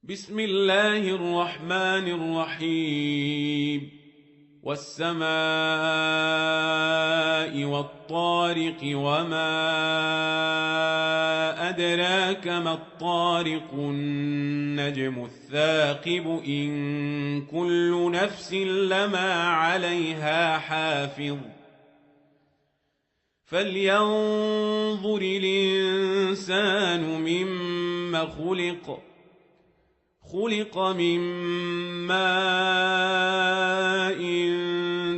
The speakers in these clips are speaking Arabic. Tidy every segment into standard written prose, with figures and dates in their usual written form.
بسم الله الرحمن الرحيم والسماء والطارق وما أدراك ما الطارق النجم الثاقب إن كل نفس لما عليها حافظ فلينظر الإنسان مما خلق من ماء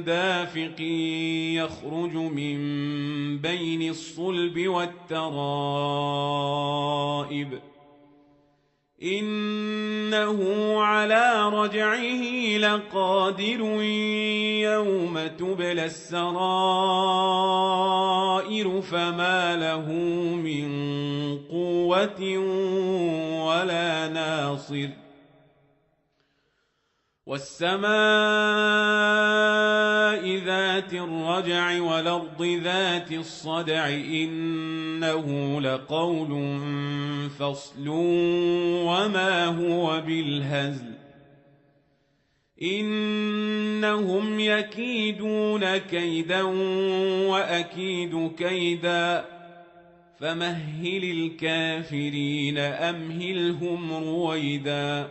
دافق يخرج من بين الصلب والترائب إنه على رجعه لقادر يوم تبلى السرائر فما له من قوة ولا ناصر والسماء ذات الرجع والأرض ذات الصدع إنه لقول فصل وما هو بالهزل إنهم يكيدون كيدا وأكيد كيدا فمهل الكافرين أمهلهم رويدا